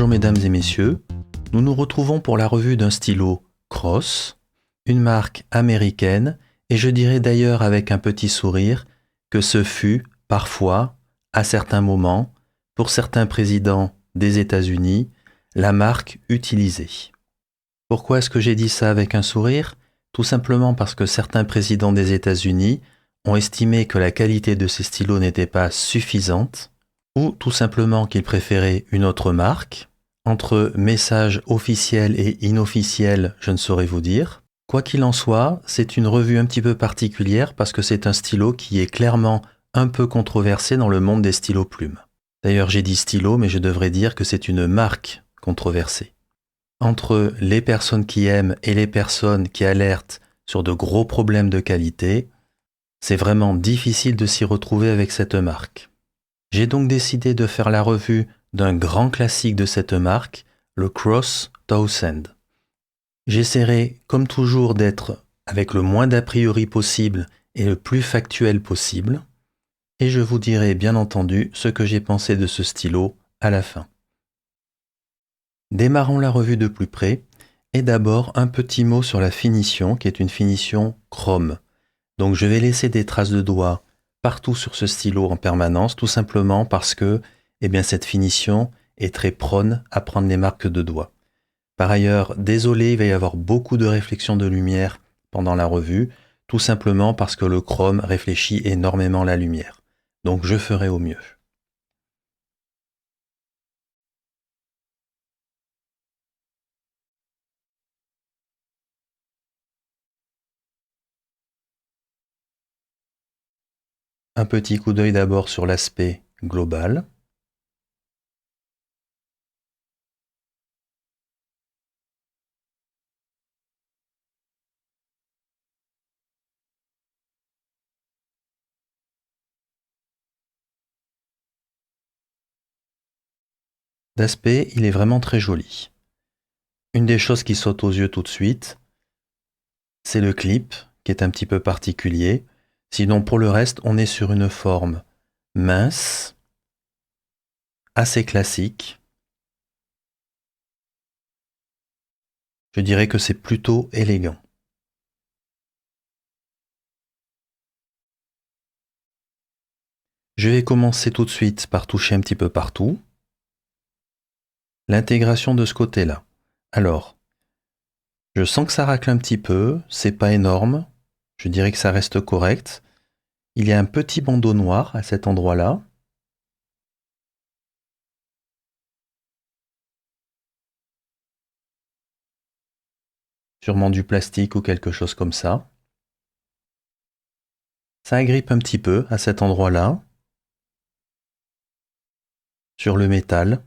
Bonjour mesdames et messieurs, nous nous retrouvons pour la revue d'un stylo Cross, une marque américaine, et je dirais d'ailleurs avec un petit sourire que ce fut parfois, à certains moments, pour certains présidents des États-Unis, la marque utilisée. Pourquoi est-ce que j'ai dit ça avec un sourire ? Tout simplement parce que certains présidents des États-Unis ont estimé que la qualité de ces stylos n'était pas suffisante, ou tout simplement qu'ils préféraient une autre marque. Entre messages officiels et inofficiels, je ne saurais vous dire. Quoi qu'il en soit, c'est une revue un petit peu particulière parce que c'est un stylo qui est clairement un peu controversé dans le monde des stylos plumes. D'ailleurs, j'ai dit stylo, mais je devrais dire que c'est une marque controversée. Entre les personnes qui aiment et les personnes qui alertent sur de gros problèmes de qualité, c'est vraiment difficile de s'y retrouver avec cette marque. J'ai donc décidé de faire la revue d'un grand classique de cette marque, le Cross Towsend. J'essaierai, comme toujours, d'être avec le moins d'a priori possible et le plus factuel possible, et je vous dirai bien entendu ce que j'ai pensé de ce stylo à la fin. Démarrons la revue de plus près, et d'abord un petit mot sur la finition, qui est une finition chrome. Donc je vais laisser des traces de doigts partout sur ce stylo en permanence, tout simplement parce que cette finition est très prone à prendre les marques de doigts. Par ailleurs, désolé, il va y avoir beaucoup de réflexions de lumière pendant la revue, tout simplement parce que le chrome réfléchit énormément la lumière. Donc je ferai au mieux. Un petit coup d'œil d'abord sur l'aspect global. D'aspect, il est vraiment très joli. Une des choses qui saute aux yeux tout de suite, c'est le clip, qui est un petit peu particulier. Sinon, pour le reste, on est sur une forme mince, assez classique. Je dirais que c'est plutôt élégant. Je vais commencer tout de suite par toucher un petit peu partout. L'intégration de ce côté-là. Alors, je sens que ça racle un petit peu, c'est pas énorme. Je dirais que ça reste correct. Il y a un petit bandeau noir à cet endroit-là. Sûrement du plastique ou quelque chose comme ça. Ça agrippe un petit peu à cet endroit-là. Sur le métal.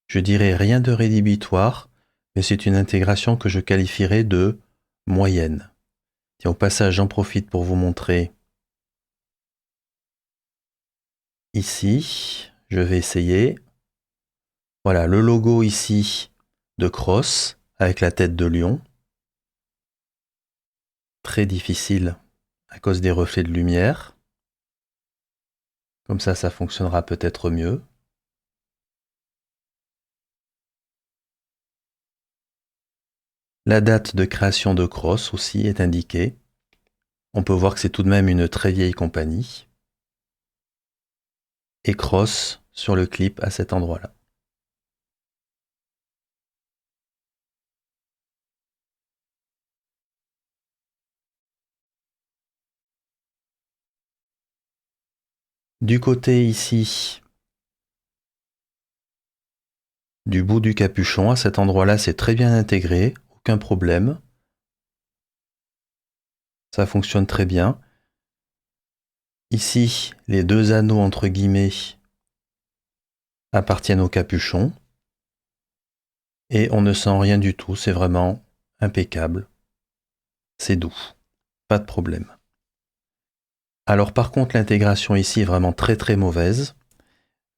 Je dirais rien de rédhibitoire, mais c'est une intégration que je qualifierais de moyenne. Tiens, au passage, j'en profite pour vous montrer. Ici, je vais essayer. Voilà, le logo ici de Cross avec la tête de lion. Très difficile à cause des reflets de lumière. Comme ça fonctionnera peut-être mieux. La date de création de Cross aussi est indiquée. On peut voir que c'est tout de même une très vieille compagnie. Et Cross sur le clip à cet endroit-là. Du côté ici, du bout du capuchon, à cet endroit-là, c'est très bien intégré, aucun problème. Ça fonctionne très bien. Ici, les deux anneaux entre guillemets appartiennent au capuchon. Et on ne sent rien du tout, c'est vraiment impeccable. C'est doux, pas de problème. Alors par contre, l'intégration ici est vraiment très très mauvaise.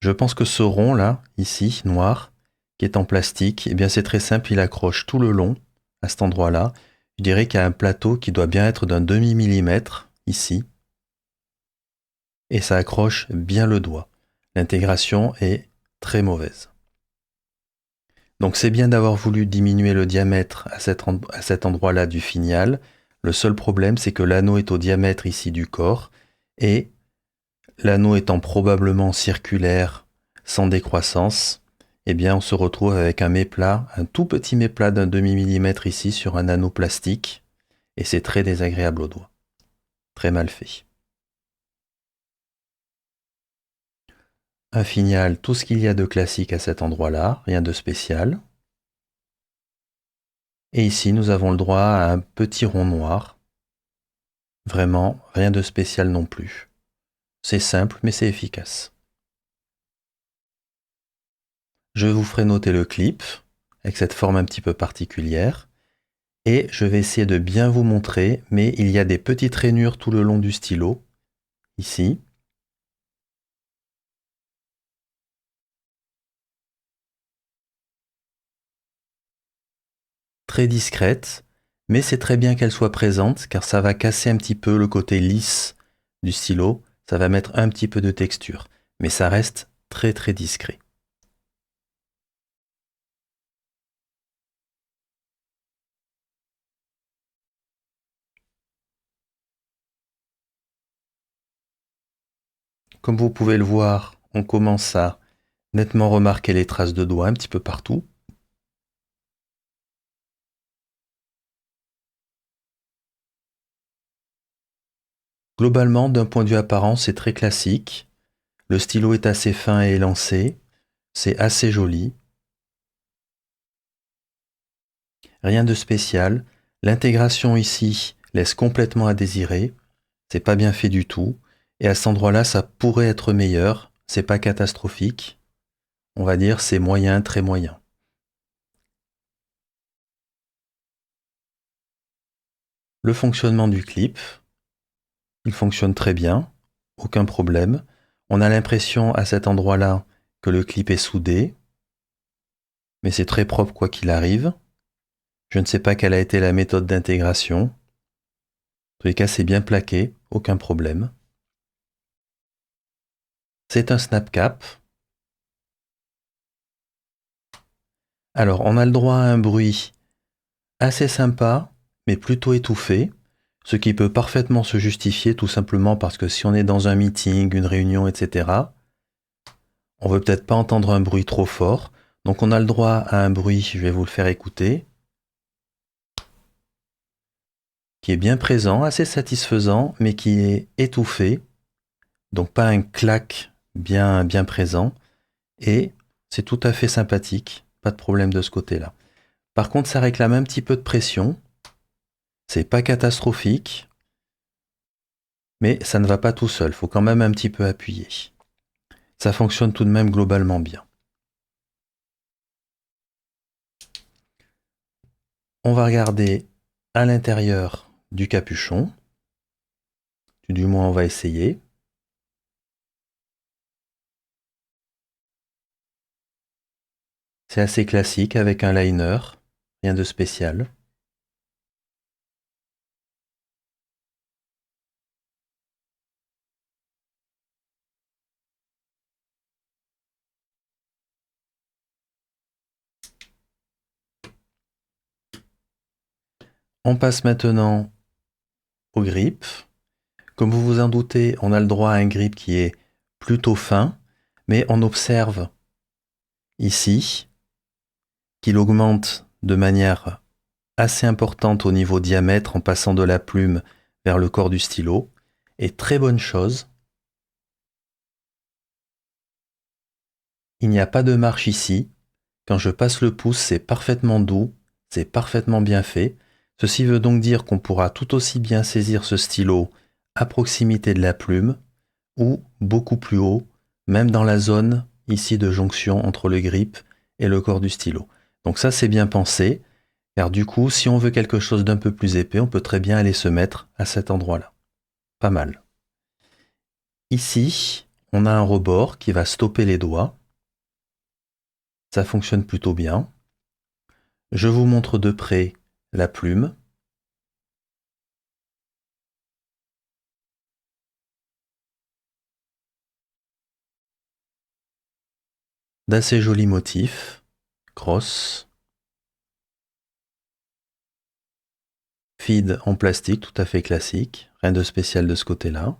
Je pense que ce rond là, ici, noir, qui est en plastique, eh bien c'est très simple, il accroche tout le long, à cet endroit-là. Je dirais qu'il y a un plateau qui doit bien être d'un demi-millimètre, ici. Et ça accroche bien le doigt. L'intégration est très mauvaise. Donc c'est bien d'avoir voulu diminuer le diamètre à cet endroit-là du finial. Le seul problème, c'est que l'anneau est au diamètre ici du corps, et l'anneau étant probablement circulaire, sans décroissance, eh bien on se retrouve avec un méplat, un tout petit méplat d'un demi-millimètre ici sur un anneau plastique, et c'est très désagréable au doigt. Très mal fait. Un finial, tout ce qu'il y a de classique à cet endroit-là, rien de spécial. Et ici, nous avons le droit à un petit rond noir. Vraiment, rien de spécial non plus. C'est simple, mais c'est efficace. Je vous ferai noter le clip, avec cette forme un petit peu particulière. Et je vais essayer de bien vous montrer, mais il y a des petites rainures tout le long du stylo, ici. Très discrètes, mais c'est très bien qu'elles soient présentes, car ça va casser un petit peu le côté lisse du stylo, ça va mettre un petit peu de texture, mais ça reste très très discret. Comme vous pouvez le voir, on commence à nettement remarquer les traces de doigts un petit peu partout. Globalement, d'un point de vue apparent, c'est très classique. Le stylo est assez fin et élancé, c'est assez joli. Rien de spécial. L'intégration ici laisse complètement à désirer. C'est pas bien fait du tout. Et à cet endroit-là, ça pourrait être meilleur. C'est pas catastrophique. On va dire c'est moyen, très moyen. Le fonctionnement du clip, il fonctionne très bien. Aucun problème. On a l'impression à cet endroit-là que le clip est soudé. Mais c'est très propre quoi qu'il arrive. Je ne sais pas quelle a été la méthode d'intégration. En tous les cas, c'est bien plaqué. Aucun problème. C'est un snap cap. Alors, on a le droit à un bruit assez sympa, mais plutôt étouffé, ce qui peut parfaitement se justifier tout simplement parce que si on est dans un meeting, une réunion, etc., on veut peut-être pas entendre un bruit trop fort, donc on a le droit à un bruit, je vais vous le faire écouter, qui est bien présent, assez satisfaisant, mais qui est étouffé, donc pas un clac bien présent, et c'est tout à fait sympathique, pas de problème de ce côté-là. Par contre, ça réclame un petit peu de pression, c'est pas catastrophique, mais ça ne va pas tout seul, il faut quand même un petit peu appuyer. Ça fonctionne tout de même globalement bien. On va regarder à l'intérieur du capuchon, du moins on va essayer. C'est assez classique avec un liner, rien de spécial. On passe maintenant au grip. Comme vous vous en doutez, on a le droit à un grip qui est plutôt fin, mais on observe ici qu'il augmente de manière assez importante au niveau diamètre en passant de la plume vers le corps du stylo. Et très bonne chose, il n'y a pas de marche ici. Quand je passe le pouce, c'est parfaitement doux, c'est parfaitement bien fait. Ceci veut donc dire qu'on pourra tout aussi bien saisir ce stylo à proximité de la plume ou beaucoup plus haut, même dans la zone ici de jonction entre le grip et le corps du stylo. Donc ça c'est bien pensé, car du coup si on veut quelque chose d'un peu plus épais, on peut très bien aller se mettre à cet endroit-là. Pas mal. Ici, on a un rebord qui va stopper les doigts. Ça fonctionne plutôt bien. Je vous montre de près la plume. D'assez jolis motifs, cross. Feed en plastique, tout à fait classique, rien de spécial de ce côté-là.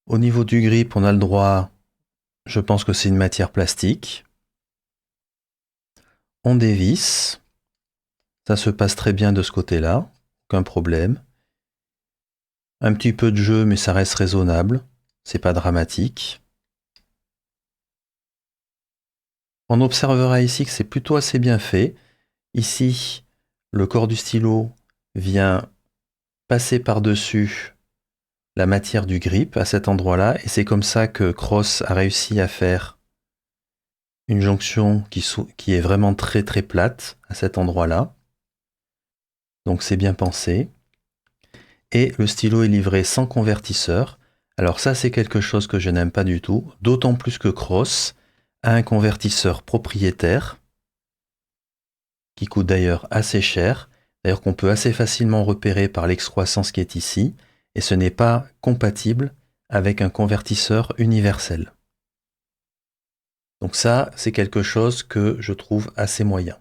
Au niveau du grip, on a le droit, je pense que c'est une matière plastique. On dévisse. Ça se passe très bien de ce côté-là, aucun problème. Un petit peu de jeu, mais ça reste raisonnable. C'est pas dramatique. On observera ici que c'est plutôt assez bien fait. Ici, le corps du stylo vient passer par-dessus la matière du grip à cet endroit-là, et c'est comme ça que Cross a réussi à faire une jonction qui est vraiment très très plate à cet endroit-là. Donc c'est bien pensé. Et le stylo est livré sans convertisseur. Alors ça, c'est quelque chose que je n'aime pas du tout, d'autant plus que Cross a un convertisseur propriétaire qui coûte d'ailleurs assez cher, d'ailleurs qu'on peut assez facilement repérer par l'excroissance qui est ici, et ce n'est pas compatible avec un convertisseur universel. Donc ça, c'est quelque chose que je trouve assez moyen.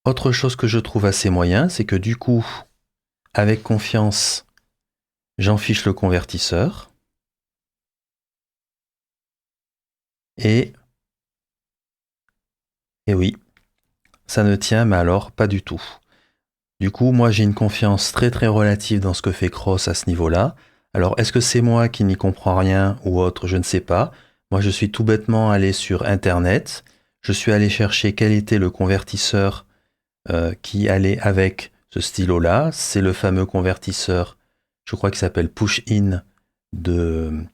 Autre chose que je trouve assez moyen, c'est que du coup, avec confiance, j'en fiche le convertisseur. Et oui, ça ne tient, mais alors pas du tout. Du coup, moi j'ai une confiance très très relative dans ce que fait Cross à ce niveau-là. Alors est-ce que c'est moi qui n'y comprends rien ou autre, je ne sais pas. Moi je suis tout bêtement allé sur Internet. Je suis allé chercher quel était le convertisseur qui allait avec ce stylo-là. C'est le fameux convertisseur, je crois qu'il s'appelle Push-In de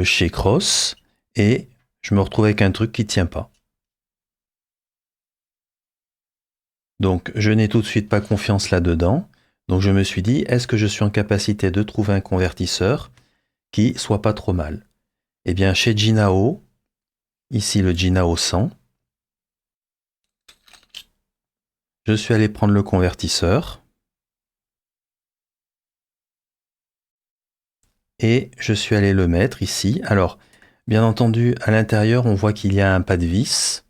chez Cross. Et je me retrouve avec un truc qui ne tient pas. Donc je n'ai tout de suite pas confiance là-dedans. Donc je me suis dit, est-ce que je suis en capacité de trouver un convertisseur qui soit pas trop mal? Eh bien chez Jinao, ici le Jinao 100, je suis allé prendre le convertisseur et je suis allé le mettre ici. Alors bien entendu à l'intérieur on voit qu'il y a un pas de vis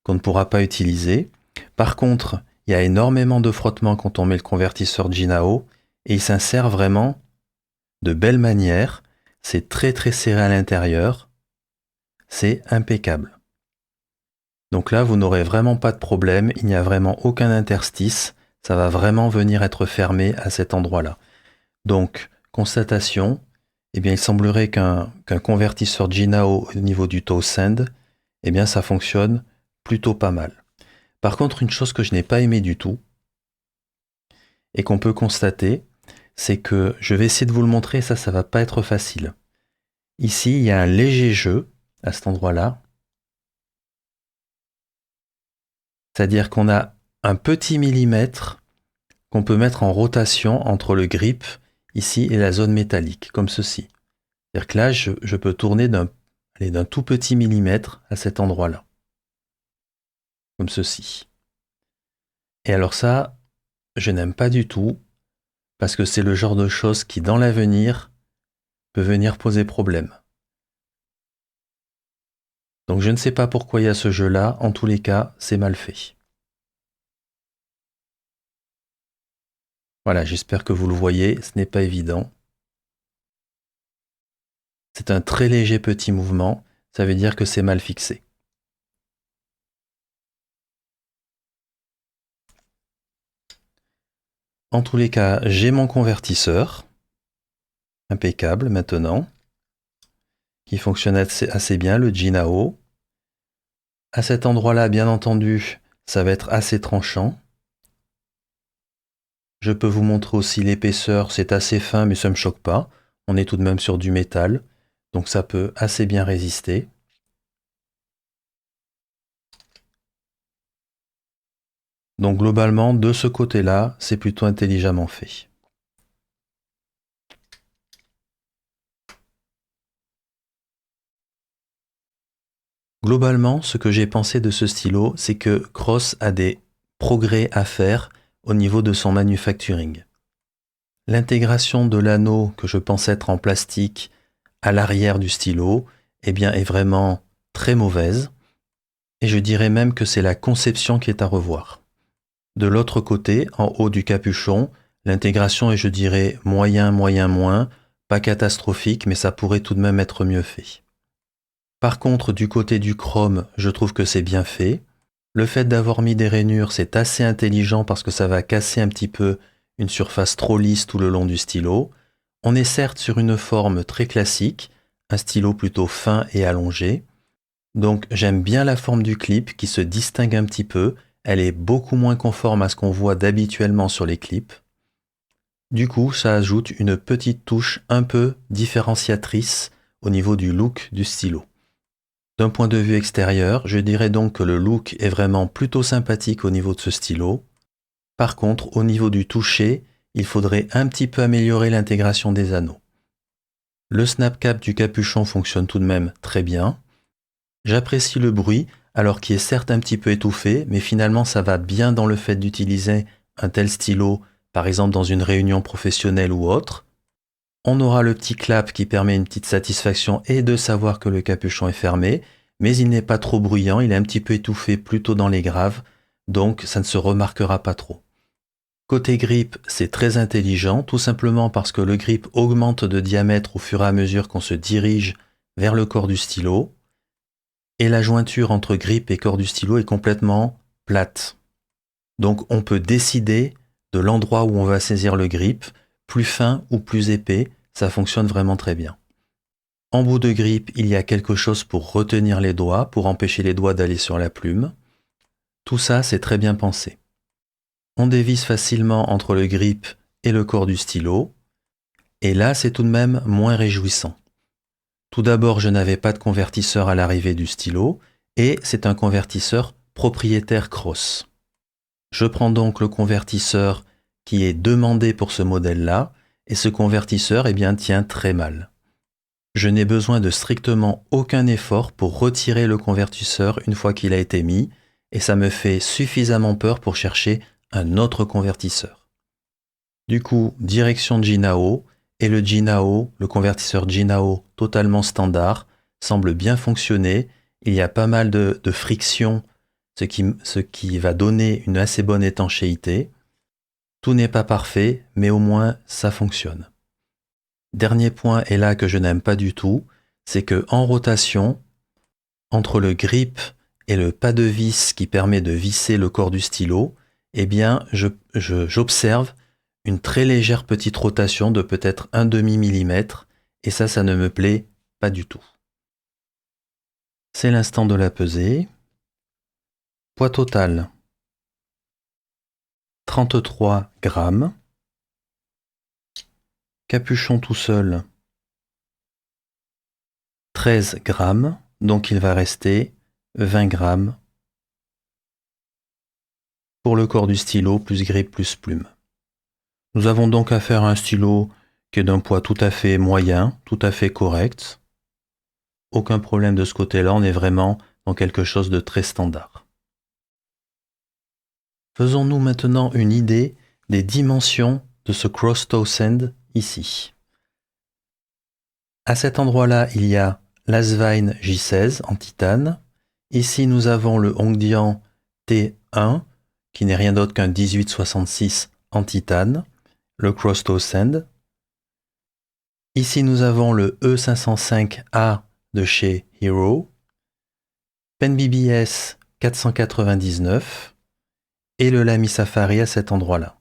qu'on ne pourra pas utiliser. Par contre, il y a énormément de frottement quand on met le convertisseur Jinao et il s'insère vraiment de belle manière. C'est très très serré à l'intérieur. C'est impeccable. Donc là, vous n'aurez vraiment pas de problème. Il n'y a vraiment aucun interstice. Ça va vraiment venir être fermé à cet endroit-là. Donc, constatation, eh bien, il semblerait qu'un convertisseur Jinao au niveau du toe send, eh bien, ça fonctionne plutôt pas mal. Par contre, une chose que je n'ai pas aimé du tout, et qu'on peut constater, c'est que je vais essayer de vous le montrer, ça va pas être facile. Ici, il y a un léger jeu à cet endroit-là. C'est-à-dire qu'on a un petit millimètre qu'on peut mettre en rotation entre le grip ici et la zone métallique, comme ceci. C'est-à-dire que là, je peux tourner d'un tout petit millimètre à cet endroit-là, comme ceci. Et alors ça, je n'aime pas du tout, parce que c'est le genre de chose qui, dans l'avenir, peut venir poser problème. Donc je ne sais pas pourquoi il y a ce jeu-là, en tous les cas, c'est mal fait. Voilà, j'espère que vous le voyez, ce n'est pas évident. C'est un très léger petit mouvement, ça veut dire que c'est mal fixé. En tous les cas, j'ai mon convertisseur, impeccable maintenant, qui fonctionne assez bien, le Jinao. À cet endroit-là, bien entendu, ça va être assez tranchant. Je peux vous montrer aussi l'épaisseur, c'est assez fin mais ça ne me choque pas. On est tout de même sur du métal, donc ça peut assez bien résister. Donc globalement, de ce côté-là, c'est plutôt intelligemment fait. Globalement, ce que j'ai pensé de ce stylo, c'est que Cross a des progrès à faire au niveau de son manufacturing. L'intégration de l'anneau que je pense être en plastique à l'arrière du stylo, eh bien, est vraiment très mauvaise. Et je dirais même que c'est la conception qui est à revoir. De l'autre côté, en haut du capuchon, l'intégration est, je dirais, moyen, moyen, moins, pas catastrophique, mais ça pourrait tout de même être mieux fait. Par contre, du côté du chrome, je trouve que c'est bien fait. Le fait d'avoir mis des rainures, c'est assez intelligent parce que ça va casser un petit peu une surface trop lisse tout le long du stylo. On est certes sur une forme très classique, un stylo plutôt fin et allongé. Donc j'aime bien la forme du clip qui se distingue un petit peu. Elle est beaucoup moins conforme à ce qu'on voit d'habituellement sur les clips. Du coup, ça ajoute une petite touche un peu différenciatrice au niveau du look du stylo. D'un point de vue extérieur, je dirais donc que le look est vraiment plutôt sympathique au niveau de ce stylo. Par contre, au niveau du toucher, il faudrait un petit peu améliorer l'intégration des anneaux. Le snap cap du capuchon fonctionne tout de même très bien. J'apprécie le bruit, alors qu'il est certes un petit peu étouffé, mais finalement ça va bien dans le fait d'utiliser un tel stylo, par exemple dans une réunion professionnelle ou autre. On aura le petit clap qui permet une petite satisfaction et de savoir que le capuchon est fermé, mais il n'est pas trop bruyant, il est un petit peu étouffé plutôt dans les graves, donc ça ne se remarquera pas trop. Côté grip, c'est très intelligent, tout simplement parce que le grip augmente de diamètre au fur et à mesure qu'on se dirige vers le corps du stylo, et la jointure entre grip et corps du stylo est complètement plate. Donc on peut décider de l'endroit où on va saisir le grip, plus fin ou plus épais, ça fonctionne vraiment très bien. En bout de grip, il y a quelque chose pour retenir les doigts, pour empêcher les doigts d'aller sur la plume. Tout ça, c'est très bien pensé. On dévisse facilement entre le grip et le corps du stylo, et là, c'est tout de même moins réjouissant. Tout d'abord, je n'avais pas de convertisseur à l'arrivée du stylo, et c'est un convertisseur propriétaire Cross. Je prends donc le convertisseur qui est demandé pour ce modèle-là, et ce convertisseur, eh bien, tient très mal. Je n'ai besoin de strictement aucun effort pour retirer le convertisseur une fois qu'il a été mis, et ça me fait suffisamment peur pour chercher un autre convertisseur. Du coup, direction Jinao, et le Jinao, le convertisseur Jinao totalement standard, semble bien fonctionner. Il y a pas mal de friction, ce qui va donner une assez bonne étanchéité. Tout n'est pas parfait, mais au moins ça fonctionne. Dernier point, et là que je n'aime pas du tout, c'est que en rotation, entre le grip et le pas de vis qui permet de visser le corps du stylo, eh bien, j'observe une très légère petite rotation de peut-être 1/2 millimètre, et ça ne me plaît pas du tout. C'est l'instant de la pesée. Poids total, 33 grammes. Capuchon tout seul, 13 grammes, donc il va rester 20 grammes pour le corps du stylo plus grip plus plume. Nous avons donc affaire à un stylo qui est d'un poids tout à fait moyen, tout à fait correct. Aucun problème de ce côté-là, on est vraiment dans quelque chose de très standard. Faisons-nous maintenant une idée des dimensions de ce Cross Toe Sand ici. À cet endroit-là, il y a l'Asvine J16 en titane. Ici, nous avons le Hongdian T1, qui n'est rien d'autre qu'un 1866 en titane, le Cross Toe Sand. Ici, nous avons le E505A de chez Hero, Pen BBS 499 et le Lamy Safari à cet endroit-là.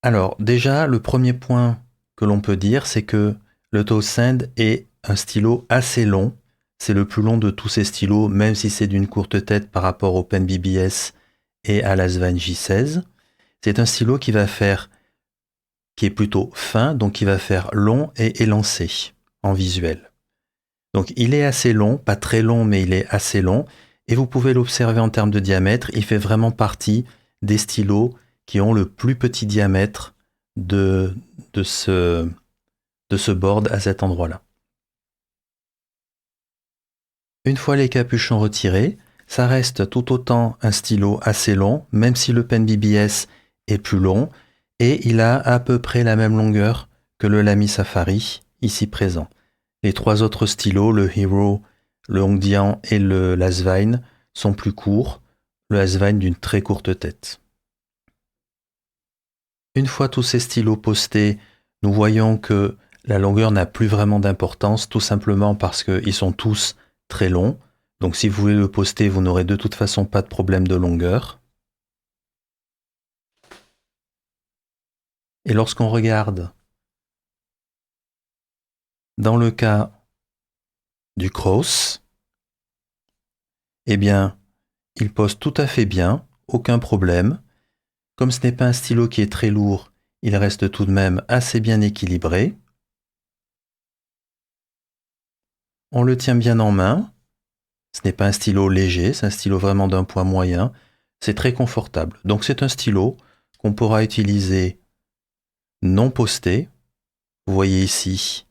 Alors, déjà, le premier point que l'on peut dire, c'est que le Toe Sand est un stylo assez long. C'est le plus long de tous ces stylos, même si c'est d'une courte tête par rapport au Pen BBS et à l'Asvine J16. C'est un stylo qui est plutôt fin, donc qui va faire long et élancé en visuel. Donc il est assez long, pas très long, mais il est assez long. Et vous pouvez l'observer en termes de diamètre, il fait vraiment partie des stylos qui ont le plus petit diamètre de ce board à cet endroit-là. Une fois les capuchons retirés, ça reste tout autant un stylo assez long, même si le Pen BBS est plus long, et il a à peu près la même longueur que le Lamy Safari, ici présent. Les trois autres stylos, le Hero, le Hongdian et le Lasvine, sont plus courts, le Lasvine d'une très courte tête. Une fois tous ces stylos postés, nous voyons que la longueur n'a plus vraiment d'importance, tout simplement parce qu'ils sont tous très longs. Donc si vous voulez le poster, vous n'aurez de toute façon pas de problème de longueur. Et lorsqu'on regarde dans le cas du Cross, eh bien, il pose tout à fait bien, aucun problème. Comme ce n'est pas un stylo qui est très lourd, il reste tout de même assez bien équilibré. On le tient bien en main. Ce n'est pas un stylo léger, c'est un stylo vraiment d'un poids moyen. C'est très confortable. Donc c'est un stylo qu'on pourra utiliser non posté. Vous voyez ici,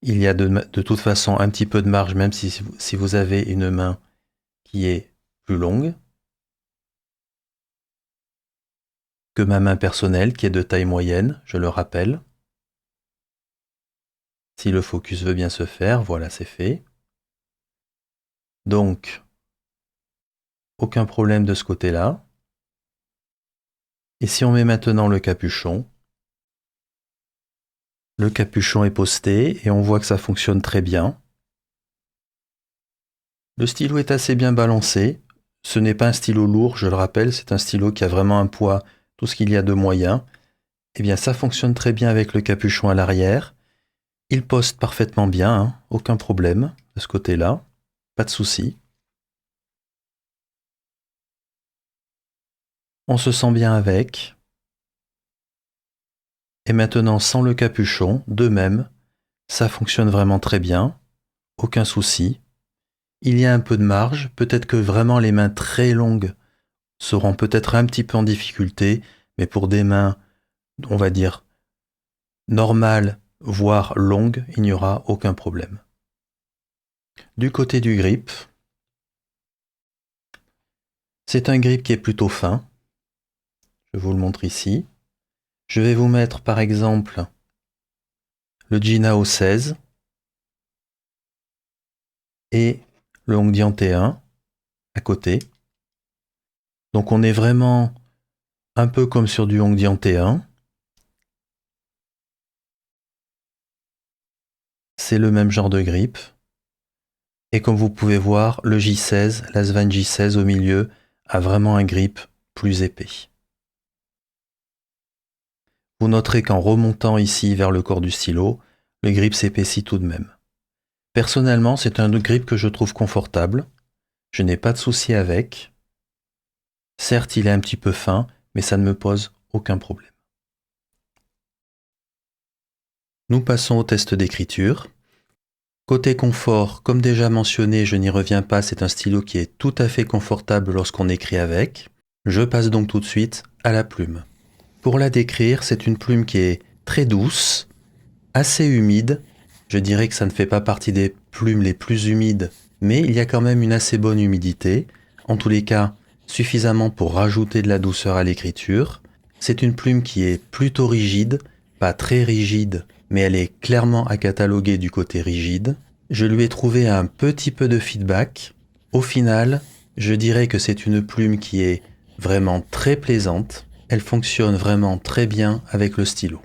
il y a de toute façon un petit peu de marge, même si vous avez une main qui est plus longue que ma main personnelle, qui est de taille moyenne, je le rappelle. Si le focus veut bien se faire, voilà, c'est fait. Donc, aucun problème de ce côté-là. Et si on met maintenant le capuchon est posté et on voit que ça fonctionne très bien. Le stylo est assez bien balancé. Ce n'est pas un stylo lourd, je le rappelle, c'est un stylo qui a vraiment un poids, tout ce qu'il y a de moyen. Eh bien, ça fonctionne très bien avec le capuchon à l'arrière. Il poste parfaitement bien, hein, aucun problème de ce côté-là, pas de souci. On se sent bien avec. Et maintenant, sans le capuchon, de même, ça fonctionne vraiment très bien, aucun souci. Il y a un peu de marge, peut-être que vraiment les mains très longues seront peut-être un petit peu en difficulté, mais pour des mains, on va dire, normales, voire longues, il n'y aura aucun problème. Du côté du grip, c'est un grip qui est plutôt fin. Je vous le montre ici. Je vais vous mettre par exemple le Jinao 16 et le Hongdian T1 à côté. Donc on est vraiment un peu comme sur du Hongdian T1. C'est le même genre de grip. Et comme vous pouvez voir, le J16, la Svan J16 au milieu, a vraiment un grip plus épais. Vous noterez qu'en remontant ici vers le corps du stylo, le grip s'épaissit tout de même. Personnellement, c'est un grip que je trouve confortable. Je n'ai pas de souci avec. Certes, il est un petit peu fin, mais ça ne me pose aucun problème. Nous passons au test d'écriture. Côté confort, comme déjà mentionné, je n'y reviens pas, c'est un stylo qui est tout à fait confortable lorsqu'on écrit avec. Je passe donc tout de suite à la plume. Pour la décrire, c'est une plume qui est très douce, assez humide. Je dirais que ça ne fait pas partie des plumes les plus humides, mais il y a quand même une assez bonne humidité. En tous les cas, suffisamment pour rajouter de la douceur à l'écriture. C'est une plume qui est plutôt rigide, pas très rigide, mais elle est clairement à cataloguer du côté rigide. Je lui ai trouvé un petit peu de feedback. Au final, je dirais que c'est une plume qui est vraiment très plaisante. Elle fonctionne vraiment très bien avec le stylo.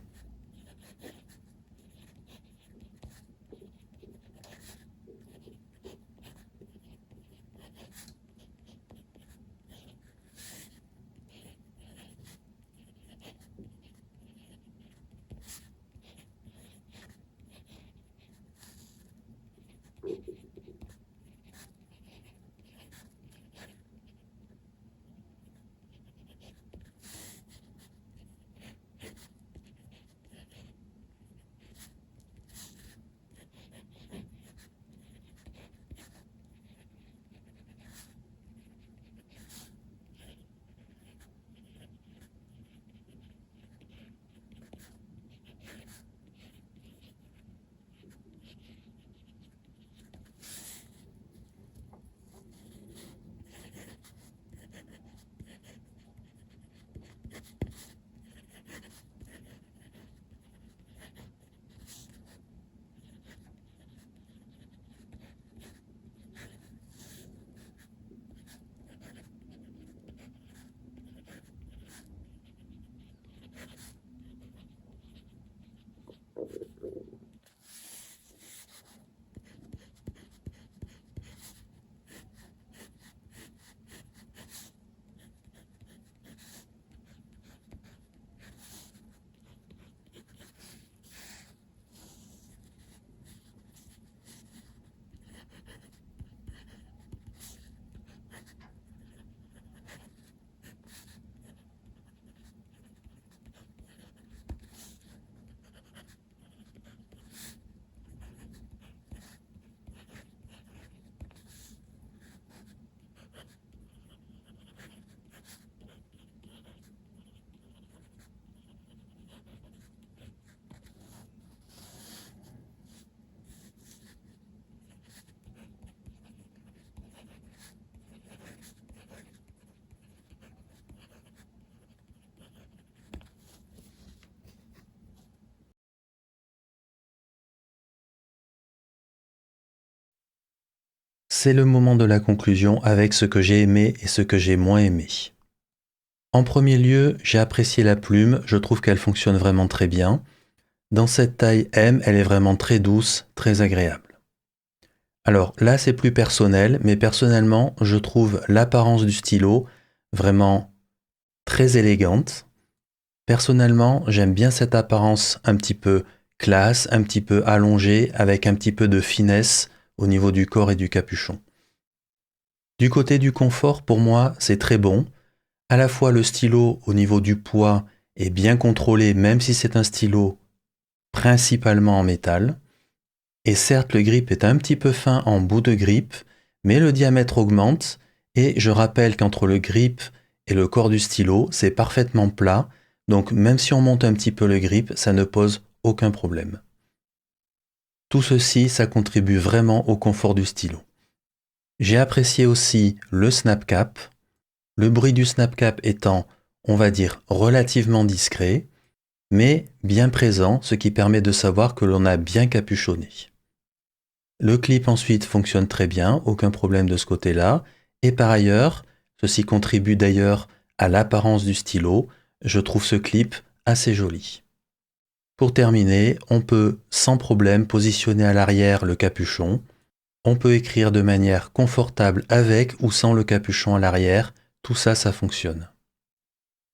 c'est le moment de la conclusion avec ce que j'ai aimé et ce que j'ai moins aimé. En premier lieu, j'ai apprécié la plume, je trouve qu'elle fonctionne vraiment très bien. Dans cette taille M, elle est vraiment très douce, très agréable. Alors là, c'est plus personnel, mais personnellement, je trouve l'apparence du stylo vraiment très élégante. Personnellement, j'aime bien cette apparence un petit peu classe, un petit peu allongée, avec un petit peu de finesse au niveau du corps et du capuchon. Du côté du confort, pour moi, c'est très bon. À la fois le stylo au niveau du poids est bien contrôlé, même si c'est un stylo principalement en métal. Et certes, le grip est un petit peu fin en bout de grip, mais le diamètre augmente. Et je rappelle qu'entre le grip et le corps du stylo, c'est parfaitement plat. Donc même si on monte un petit peu le grip, ça ne pose aucun problème. Tout ceci, ça contribue vraiment au confort du stylo. J'ai apprécié aussi le snap cap. Le bruit du snap cap étant, on va dire, relativement discret, mais bien présent, ce qui permet de savoir que l'on a bien capuchonné. Le clip ensuite fonctionne très bien, aucun problème de ce côté-là, et par ailleurs, ceci contribue d'ailleurs à l'apparence du stylo, je trouve ce clip assez joli. Pour terminer, on peut sans problème positionner à l'arrière le capuchon, on peut écrire de manière confortable avec ou sans le capuchon à l'arrière, tout ça, ça fonctionne.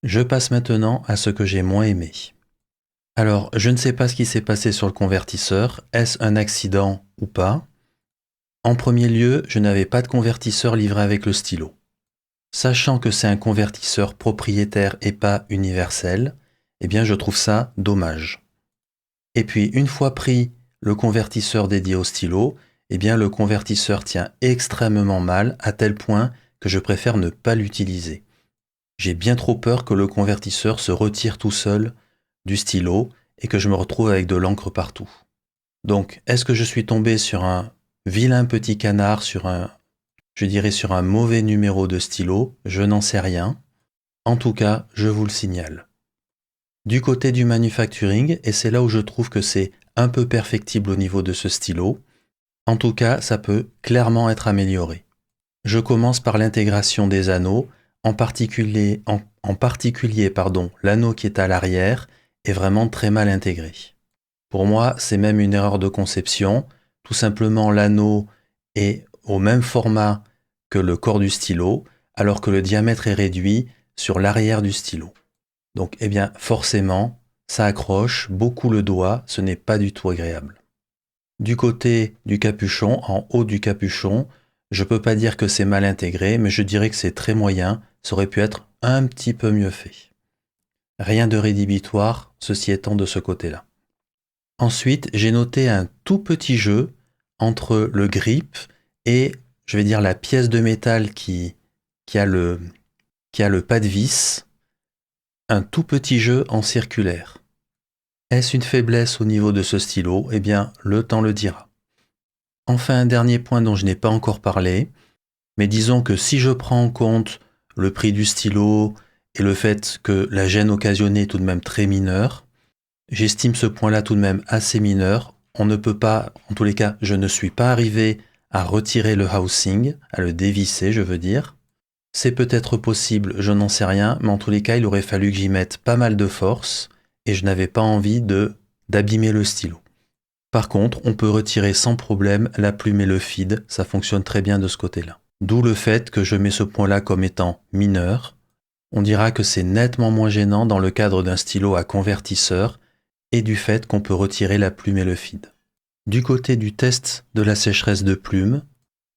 Je passe maintenant à ce que j'ai moins aimé. Alors, je ne sais pas ce qui s'est passé sur le convertisseur, est-ce un accident ou pas? En premier lieu, je n'avais pas de convertisseur livré avec le stylo. Sachant que c'est un convertisseur propriétaire et pas universel, eh bien je trouve ça dommage. Et puis, une fois pris le convertisseur dédié au stylo, eh bien le convertisseur tient extrêmement mal à tel point que je préfère ne pas l'utiliser. J'ai bien trop peur que le convertisseur se retire tout seul du stylo et que je me retrouve avec de l'encre partout. Donc, est-ce que je suis tombé sur un vilain petit canard, sur un mauvais numéro de stylo? Je n'en sais rien. En tout cas, je vous le signale. Du côté du manufacturing, et c'est là où je trouve que c'est un peu perfectible au niveau de ce stylo, en tout cas, ça peut clairement être amélioré. Je commence par l'intégration des anneaux, en particulier, l'anneau qui est à l'arrière est vraiment très mal intégré. Pour moi, c'est même une erreur de conception. Tout simplement, l'anneau est au même format que le corps du stylo, alors que le diamètre est réduit sur l'arrière du stylo. Donc, eh bien, forcément, ça accroche beaucoup le doigt, ce n'est pas du tout agréable. Du côté du capuchon, en haut du capuchon, je peux pas dire que c'est mal intégré, mais je dirais que c'est très moyen, ça aurait pu être un petit peu mieux fait. Rien de rédhibitoire, ceci étant de ce côté-là. Ensuite, j'ai noté un tout petit jeu entre le grip et, je vais dire, la pièce de métal qui a le pas de vis, un tout petit jeu en circulaire. Est-ce une faiblesse au niveau de ce stylo? Eh bien, le temps le dira. Enfin, un dernier point dont je n'ai pas encore parlé, mais disons que si je prends en compte le prix du stylo et le fait que la gêne occasionnée est tout de même très mineure, j'estime ce point-là tout de même assez mineur. On ne peut pas, en tous les cas, je ne suis pas arrivé à retirer le housing, à le dévisser, je veux dire. C'est peut-être possible, je n'en sais rien, mais en tous les cas, il aurait fallu que j'y mette pas mal de force et je n'avais pas envie d'abîmer le stylo. Par contre, on peut retirer sans problème la plume et le feed, ça fonctionne très bien de ce côté-là. D'où le fait que je mets ce point-là comme étant mineur. On dira que c'est nettement moins gênant dans le cadre d'un stylo à convertisseur et du fait qu'on peut retirer la plume et le feed. Du côté du test de la sécheresse de plume,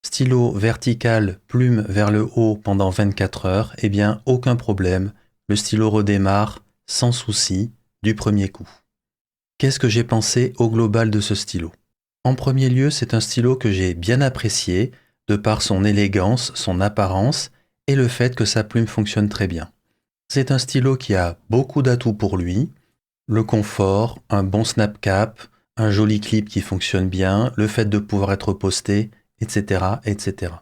stylo vertical, plume vers le haut pendant 24 heures, eh bien aucun problème, le stylo redémarre sans souci du premier coup. Qu'est-ce que j'ai pensé au global de ce stylo? En premier lieu, c'est un stylo que j'ai bien apprécié, de par son élégance, son apparence, et le fait que sa plume fonctionne très bien. C'est un stylo qui a beaucoup d'atouts pour lui, le confort, un bon snap cap, un joli clip qui fonctionne bien, le fait de pouvoir être posté, etc., etc.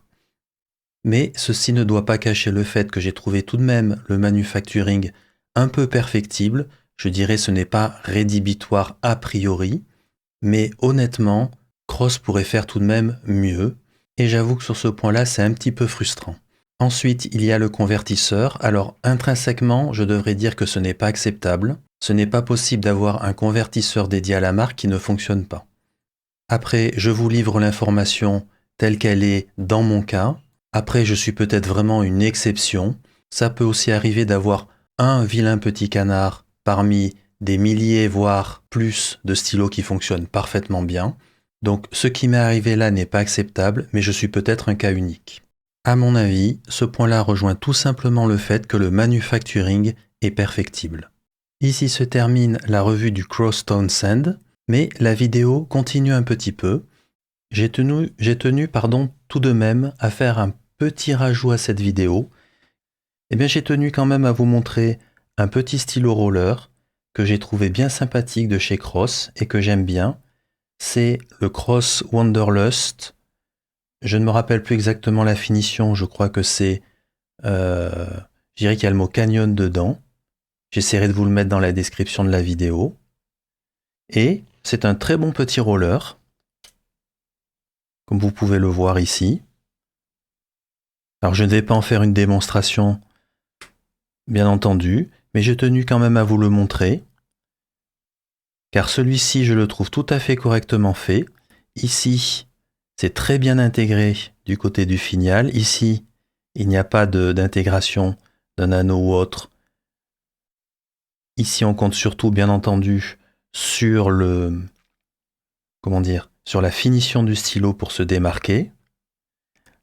Mais ceci ne doit pas cacher le fait que j'ai trouvé tout de même le manufacturing un peu perfectible. Je dirais ce n'est pas rédhibitoire a priori, mais honnêtement, Cross pourrait faire tout de même mieux. Et j'avoue que sur ce point-là, c'est un petit peu frustrant. Ensuite, il y a le convertisseur. Alors, intrinsèquement, je devrais dire que ce n'est pas acceptable. Ce n'est pas possible d'avoir un convertisseur dédié à la marque qui ne fonctionne pas. Après, je vous livre l'information telle qu'elle est dans mon cas. Après, je suis peut-être vraiment une exception. Ça peut aussi arriver d'avoir un vilain petit canard parmi des milliers, voire plus de stylos qui fonctionnent parfaitement bien. Donc, ce qui m'est arrivé là n'est pas acceptable, mais je suis peut-être un cas unique. À mon avis, ce point-là rejoint tout simplement le fait que le manufacturing est perfectible. Ici se termine la revue du Cross Townsend, mais la vidéo continue un petit peu. J'ai tenu tout de même à faire un petit rajout à cette vidéo. Eh bien, j'ai tenu quand même à vous montrer un petit stylo roller que j'ai trouvé bien sympathique de chez Cross et que j'aime bien. C'est le Cross Wanderlust. Je ne me rappelle plus exactement la finition, je crois que c'est... je dirais qu'il y a le mot canyon dedans. J'essaierai de vous le mettre dans la description de la vidéo. Et c'est un très bon petit roller, comme vous pouvez le voir ici. Alors je ne vais pas en faire une démonstration, bien entendu, mais j'ai tenu quand même à vous le montrer, car celui-ci, je le trouve tout à fait correctement fait. Ici, c'est très bien intégré du côté du finial. Ici, il n'y a pas d'intégration d'un anneau ou autre. Ici, on compte surtout, bien entendu, sur sur la finition du stylo pour se démarquer.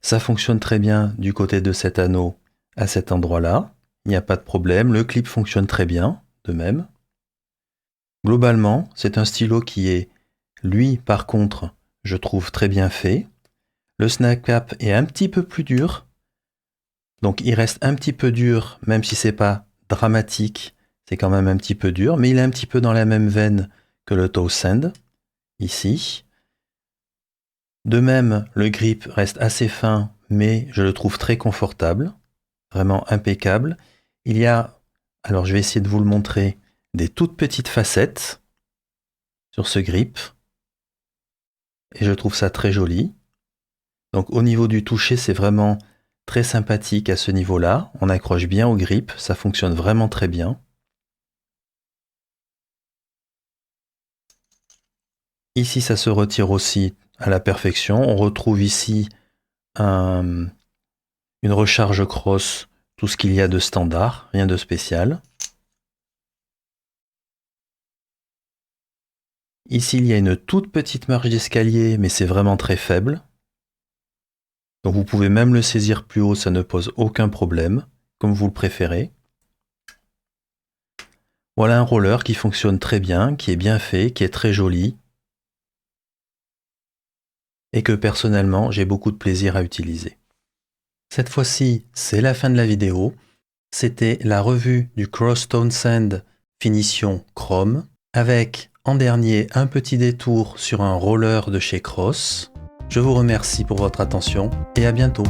Ça fonctionne très bien du côté de cet anneau à cet endroit-là. Il n'y a pas de problème. Le clip fonctionne très bien, de même. Globalement, c'est un stylo qui est, lui, par contre, je trouve très bien fait. Le snap cap est un petit peu plus dur. Donc, il reste un petit peu dur, même si c'est pas dramatique. C'est quand même un petit peu dur, mais il est un petit peu dans la même veine que le Townsend, ici. De même, le grip reste assez fin, mais je le trouve très confortable, vraiment impeccable. Il y a, alors je vais essayer de vous le montrer, des toutes petites facettes sur ce grip, et je trouve ça très joli. Donc au niveau du toucher, c'est vraiment très sympathique à ce niveau-là. On accroche bien au grip, ça fonctionne vraiment très bien. Ici, ça se retire aussi à la perfection. On retrouve ici une recharge cross, tout ce qu'il y a de standard, rien de spécial. Ici, il y a une toute petite marche d'escalier, mais c'est vraiment très faible. Donc vous pouvez même le saisir plus haut, ça ne pose aucun problème, comme vous le préférez. Voilà un roller qui fonctionne très bien, qui est bien fait, qui est très joli, et que personnellement, j'ai beaucoup de plaisir à utiliser. Cette fois-ci, c'est la fin de la vidéo. C'était la revue du Cross Townsend finition chrome, avec en dernier un petit détour sur un roller de chez Cross. Je vous remercie pour votre attention et à bientôt.